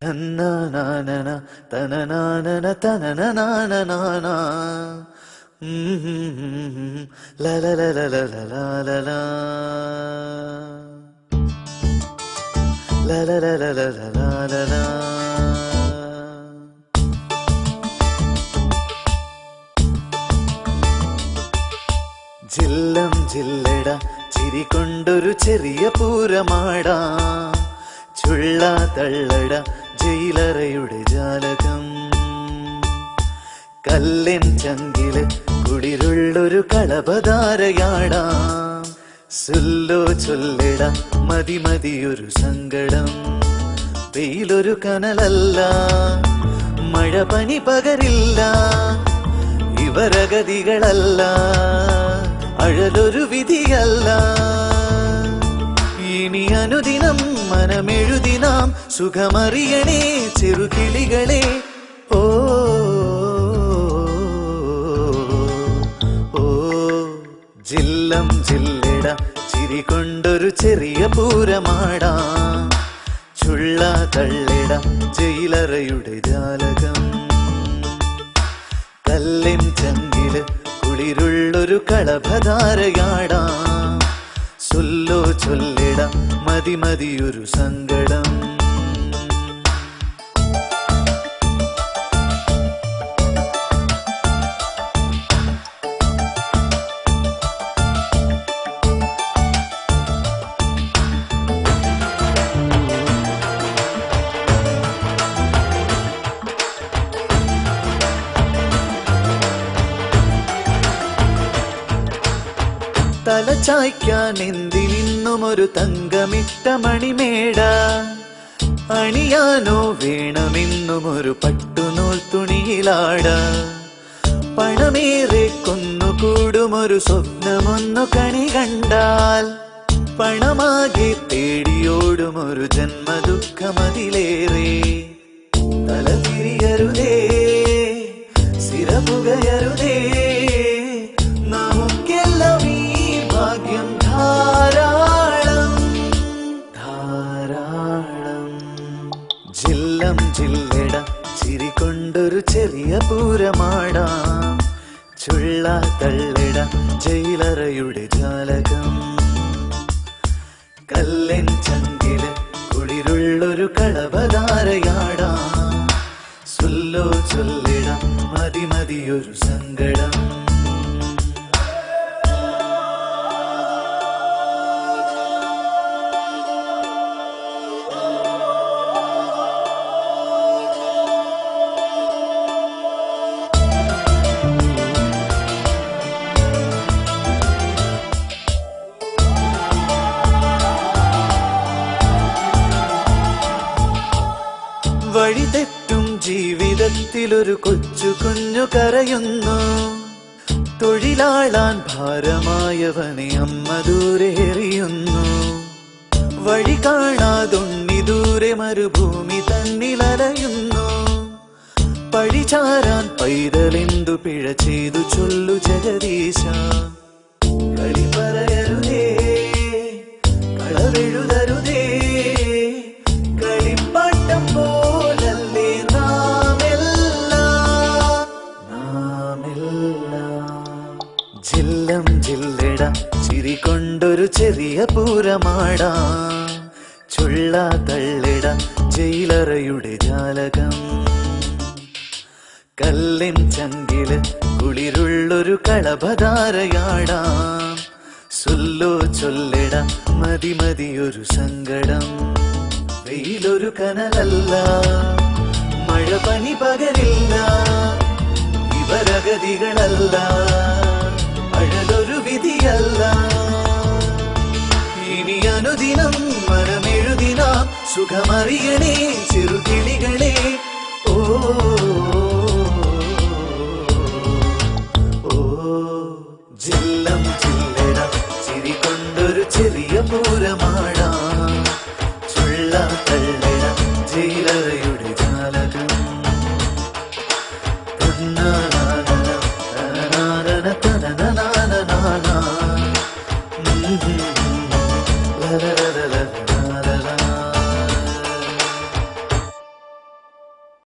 തനനാനന തനനാനന തനനാനന ലലലലലലലല ലലലലലലല ജില്ലം ജില്ലട ചിരികൊണ്ടൊരു ചെറിയ പൂരമാടാ ചുള്ള തള്ളട ജയിലറയുടെ ജാലകം കല്ലിൻ ചങ്കില് കുളിരുള്ളൊരു കളഭധാരയാടാം സുല്ലോ ചൊല്ലിട മതി മതിയൊരു സങ്കടം വെയിലൊരു കനലല്ല മഴ പനി പകരില്ല ഇവരഗതികളല്ല അഴലൊരു വിധിയല്ല ഇനി അനുദിനം മനമെഴുതിനാം സുഖമറിയണേ ചെറുകിളികളെ ഓ ഓ ജില്ലം ജില്ലട ചിരികൊണ്ടൊരു ചെറിയ പൂരമാടാ ചുള്ള തള്ളിട ജയിലറയുടെ ജാലകം കല്ലിൻ ചങ്കില് കുളിരുള്ളൊരു കളഭധാരയാടാ സുല്ലോ ചൊല്ലിട മതി മതിയൊരു സങ്കടം തലചായ്ക്കാൻ എന്തിനിന്നും ഒരു തങ്കമിട്ട മണിമേട അണിയാനോ വേണമെന്നും ഒരു പട്ടുനൂൽ തുണിയിലാട പണമേറെ കൊന്നുകൂടുമൊരു സ്വപ്നമൊന്നു കണി കണ്ടാൽ പണമാകെ തേടിയോടുമൊരു ജന്മദുഃഖമതിലേറെ തലതിരിയരുതേ സിരപുകയരുതേ ജില്ലം ജില്ലട ചിരികൊണ്ടൊരു ചെറിയ പൂരമാടാ ചുള്ള തള്ളിട ജയിലറയുടെ ജാലകം കല്ലിൻ ചങ്കില് കുളിരുള്ളൊരു കളഭധാരയാടാ സുല്ലോ ചൊല്ലിട മതി മതിയൊരു സങ്കടം വഴിതെറ്റും ജീവിതത്തിലൊരു കൊച്ചു കുഞ്ഞു കരയുന്നു തൊഴിലാളാൻ ഭാരമായവനെ അമ്മ ദൂരെ എറിയുന്നു വഴി കാണാതൊണ്ണി ദൂരെ മരുഭൂമി തന്നിലലയുന്നു പഴിചാരാൻ പൈതലെന്തു പിഴ ചെയ്തു ചൊല്ലു ജഗദീശ കളി പറയരുതേ കളവെഴുതരുതേ ജില്ലം ജില്ലട ചിരികൊണ്ടൊരു ചെറിയ പൂരമാടാ ചുള്ള തള്ളിട ജയിലറയുടെ ജാലകം കല്ലിൻ ചങ്കില് കുളിരുള്ളൊരു കളഭധാരയാടാ സുല്ലോ ചൊല്ലിട മതി മതിയൊരു സങ്കടം വെയിലൊരു കനലല്ല മഴ പനി പകരില്ല ഇവരഗതികളല്ല അഴലൊരു വിധിയല്ല ഇനി അനുദിനം മനമെഴുതിനാം സുഖമറിയണേ ചെറു